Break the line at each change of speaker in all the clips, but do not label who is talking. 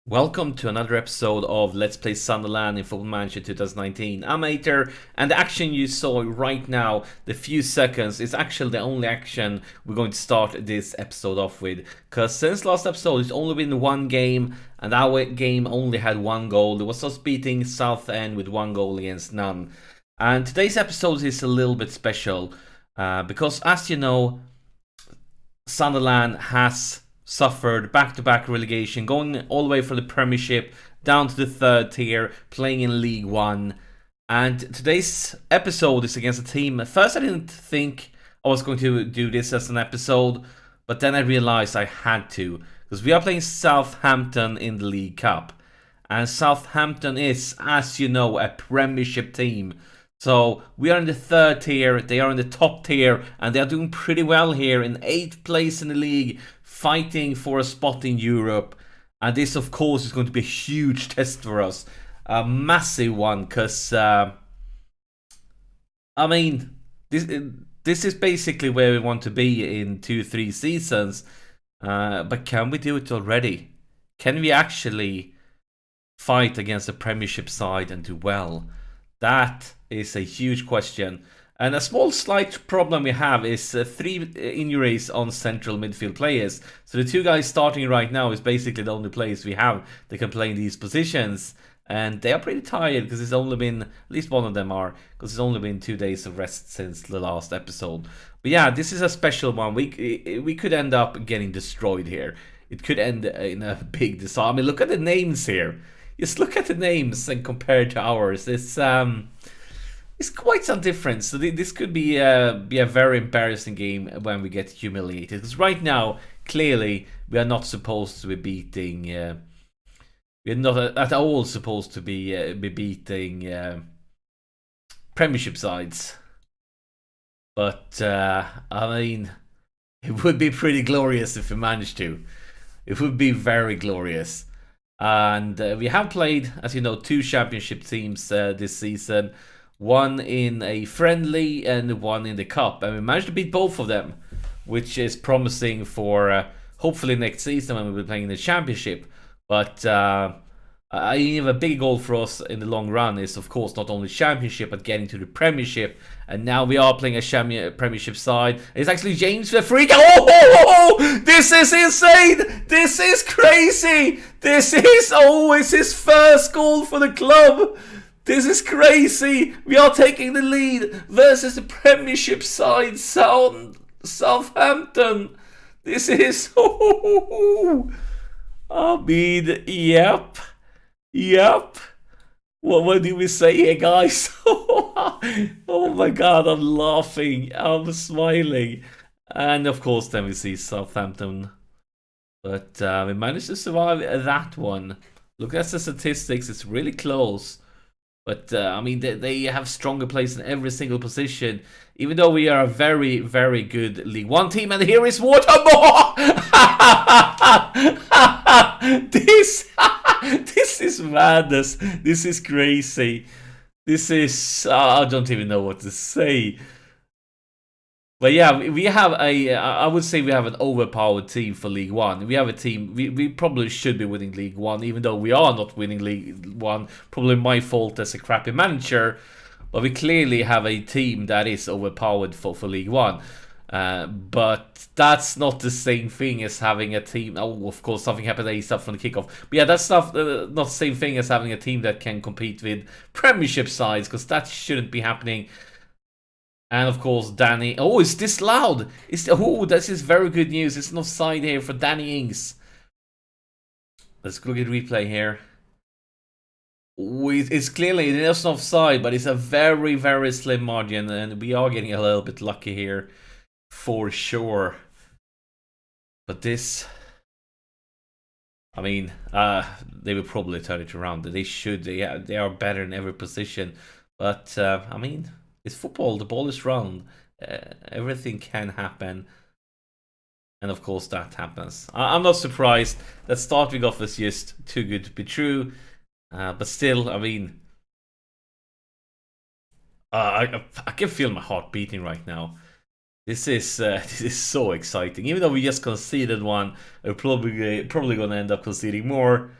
Welcome to another episode of Let's Play Sunderland in Football Manager 2019. I'm Ater, and the action you saw right now, the few seconds, is actually the only action we're going to start this episode off with. Because since last episode, it's only been one game, and our game only had one goal. It was us beating Southend with one goal against none. And today's episode is a little bit special, because as you know, Sunderland has suffered back-to-back relegation, going all the way from the Premiership down to the third tier, playing in League One. And today's episode is against a team. At first I didn't think I was going to do this as an episode, but then I realized I had to, because we are playing Southampton in the League Cup. And Southampton is, as you know, a Premiership team. So we are in the third tier, they are in the top tier, and they are doing pretty well here in 8th place in the league, fighting for a spot in Europe. And this, of course, is going to be a huge test for us. A massive one, because, I mean, this is basically where we want to be in 2-3 seasons. But can we do it already? Can we actually fight against the Premiership side and do well? That is a huge question. And a small slight problem we have is 3 injuries on central midfield players. So the 2 guys starting right now is basically the only players we have that can play in these positions. And they are pretty tired because it's only been, at least one of them are, because it's only been 2 days of rest since the last episode. But yeah, this is a special one. We could end up getting destroyed here. It could end in a big disaster. I mean, look at the names here. Just look at the names and compare to ours. It's quite some difference. So this could be a very embarrassing game when we get humiliated. Because right now, clearly, we are not supposed to be beating. We're not at all supposed to be beating Premiership sides. But I mean, it would be pretty glorious if we managed to. It would be very glorious. And we have played, as you know, 2 championship teams this season. One in a friendly and one in the cup. And we managed to beat both of them, which is promising for hopefully next season when we'll be playing in the championship. But I have a big goal for us in the long run is, of course, not only championship, but getting to the Premiership. And now we are playing a Premiership side. It's actually James the freak. Oh, this is insane. This is crazy. It's his first goal for the club. This is crazy. We are taking the lead versus the Premiership side, Southampton. This is... I mean, yep. What do we say here, guys? Oh my god, I'm laughing. I'm smiling. And of course, then we see Southampton. But we managed to survive that one. Look at the statistics. It's really close. But, I mean, they have stronger players in every single position. Even though we are a very, very good League One team. And here is Watermore! This is madness. This is crazy. This is... I don't even know what to say. But yeah, we have I would say we have an overpowered team for League One. We have a team, we probably should be winning League One, even though we are not winning League One. Probably my fault as a crappy manager. But we clearly have a team that is overpowered for League One. But that's not the same thing as having a team. Oh, of course, something happened ASAP from the kickoff. But yeah, that's not the same thing as having a team that can compete with Premiership sides, because that shouldn't be happening. And of course, Danny. Oh, is this loud? This is very good news. It's an offside here for Danny Ings. Let's look at replay here. Oh, it's clearly it is an offside, but it's a very, very slim margin, and we are getting a little bit lucky here, for sure. But this, I mean, they will probably turn it around. They should. They are better in every position. But I mean, it's football. The ball is round. Everything can happen. And of course that happens. I'm not surprised. That starting off is just too good to be true. But still, I mean... I can feel my heart beating right now. This is so exciting. Even though we just conceded one, we're probably gonna end up conceding more.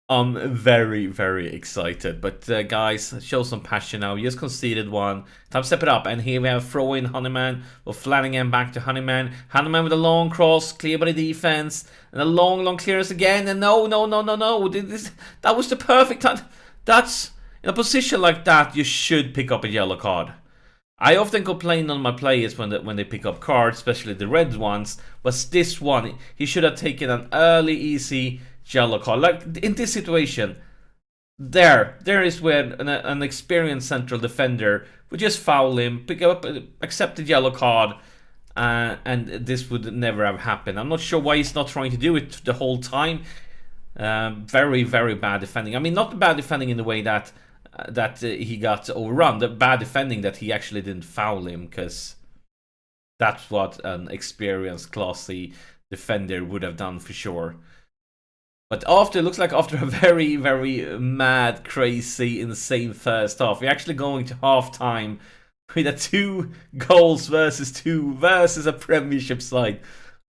I'm very, very excited. But guys, show some passion now. We just conceded one. Time to step it up. And here we have throw in Honeyman. Or Flanagan back to Honeyman. Honeyman with a long cross. Clear by the defense. And a long, long clearance again. And no. That was the perfect time. That's... In a position like that, you should pick up a yellow card. I often complain on my players when they pick up cards, especially the red ones. But this one, he should have taken an early, easy yellow card. Like in this situation, there is where an experienced central defender would just foul him, pick up, accept the yellow card, and this would never have happened. I'm not sure why he's not trying to do it the whole time. Very, very bad defending. I mean, not bad defending in the way that he got overrun. The bad defending that he actually didn't foul him, because that's what an experienced, classy defender would have done for sure. But it looks like after a very, very mad, crazy, insane first half, we're actually going to half-time with a 2 goals versus 2 versus a Premiership side.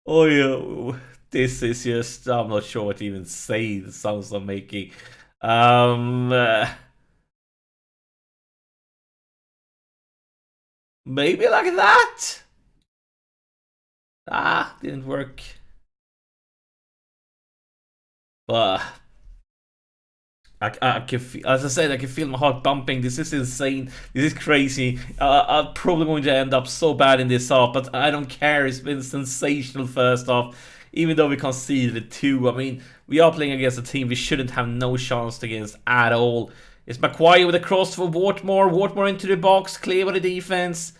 Oh yeah, this is just, I'm not sure what to even say, the sounds I'm making. Maybe like that? Didn't work. But I can feel, as I said, I can feel my heart bumping. This is insane. This is crazy. I'm probably going to end up so bad in this half, but I don't care. It's been sensational first half, even though we conceded 2. I mean, we are playing against a team we shouldn't have no chance against at all. It's Maguire with a cross for Whartmore. Whartmore into the box, clear by the defense.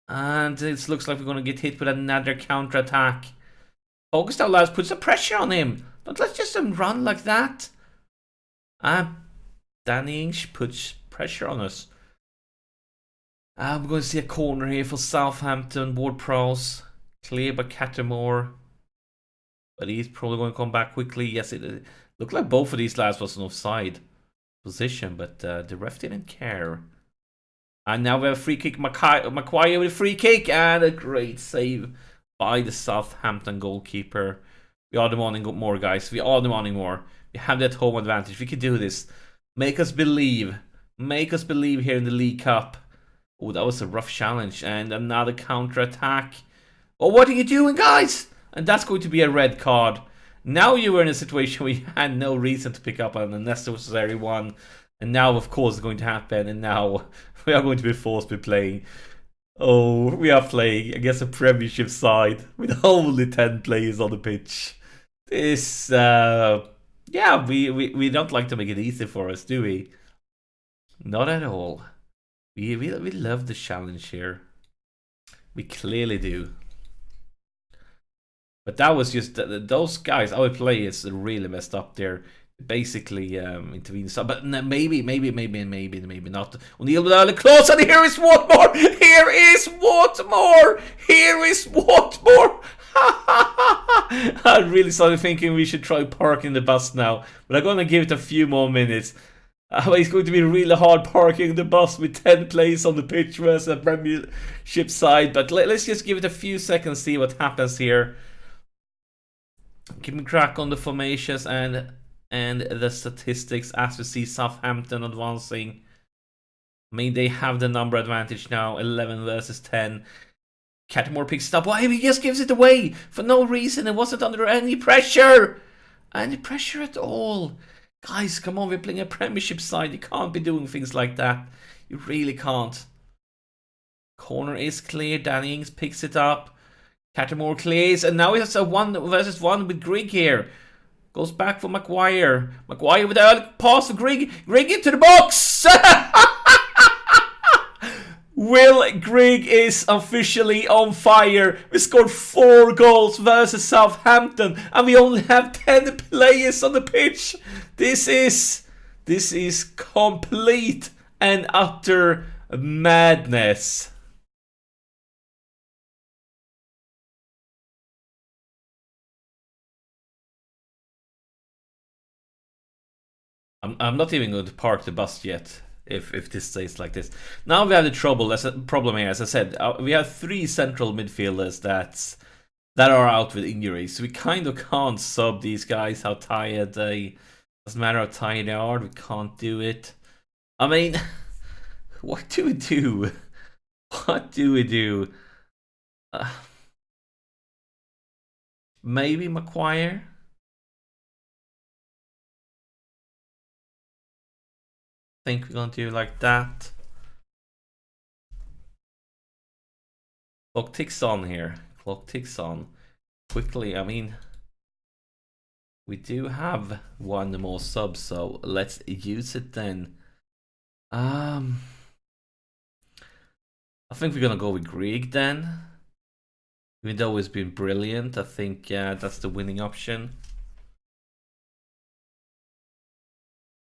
And it looks like we're going to get hit with another counter-attack. Focus now, lads. Put some pressure on him. Don't let just him run like that. Danny Ings puts pressure on us. We're going to see a corner here for Southampton. Ward-Prowse. Clear by Cattermore. But he's probably going to come back quickly. Yes, it looked like both of these lads was an offside position, but the ref didn't care. And now we have a free kick. Maguire with a free kick. And a great save by the Southampton goalkeeper. We are demanding more, guys. We are demanding more. We have that home advantage. We can do this. Make us believe. Make us believe here in the League Cup. Oh, that was a rough challenge. And another counter-attack. Oh, what are you doing, guys? And that's going to be a red card. Now you were in a situation where you had no reason to pick up an unnecessary one. And now, of course, it's going to happen. And now we are going to be forced to be playing. Oh, we are playing against a Premiership side with only 10 players on the pitch. This, yeah, we don't like to make it easy for us, do we? Not at all. We love the challenge here. We clearly do. But that was just those guys, our players, really messed up there. Basically intervened. But maybe not. O'Neill with early close, and here is Whatmore. Here is Whatmore. Here is Whatmore. I really started thinking we should try parking the bus now, but I'm gonna give it a few more minutes. It's going to be really hard parking the bus with 10 players on the pitch versus a Premiership side. But let's just give it a few seconds, see what happens here. Give me crack on the formations and the statistics as we see Southampton advancing. I mean, they have the number advantage now, 11 versus 10. Cattermore picks it up. Why? He just gives it away for no reason. It wasn't under any pressure. Any pressure at all. Guys, come on, we're playing a Premiership side. You can't be doing things like that. You really can't. Corner is clear. Danny Ings picks it up. Cattermore clears. And now he has a 1 versus 1 with Grigg here. Goes back for Maguire. Maguire with a pass for Grigg. Grigg into the box. Will Grigg is officially on fire. We scored 4 goals versus Southampton, and we only have 10 players on the pitch. This is complete and utter madness. I'm not even going to park the bus yet. If this stays like this. Now we have the problem here, as I said. We have 3 central midfielders that are out with injuries. So we kind of can't sub these guys how tired they... Doesn't matter how tired they are, we can't do it. I mean, what do we do? What do we do? Maybe Maguire? Think we're gonna do like that. Clock ticks on here. Clock ticks on quickly. I mean, we do have one more sub, so let's use it then. I think we're gonna go with Grieg then. Even though it's been brilliant, I think that's the winning option.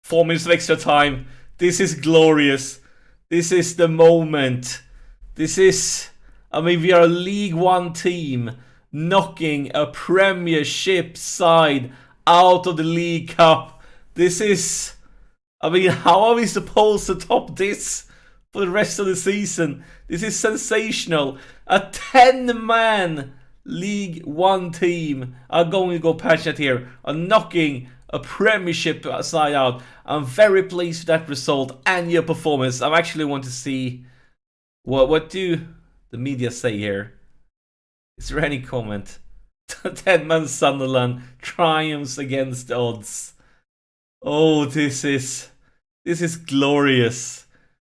4 minutes of extra time. This is glorious. This is the moment. This is... I mean, we are a League One team knocking a Premiership side out of the League Cup. This is... I mean, how are we supposed to top this for the rest of the season? This is sensational. A 10-man League One team are going to go passionate here, are knocking a Premiership side out. I'm very pleased with that result and your performance. I actually want to see what do the media say here. Is there any comment? 10-man Sunderland triumphs against the odds. Oh, this is glorious.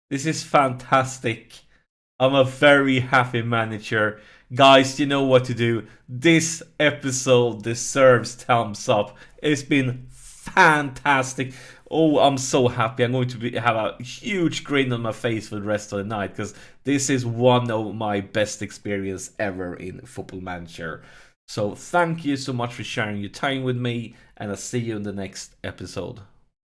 This is fantastic. I'm a very happy manager. Guys, you know what to do. This episode deserves thumbs up. It's been fantastic. Oh, I'm so happy. I'm going to have a huge grin on my face for the rest of the night, because this is one of my best experiences ever in Football Manager. So thank you so much for sharing your time with me, and I'll see you in the next episode.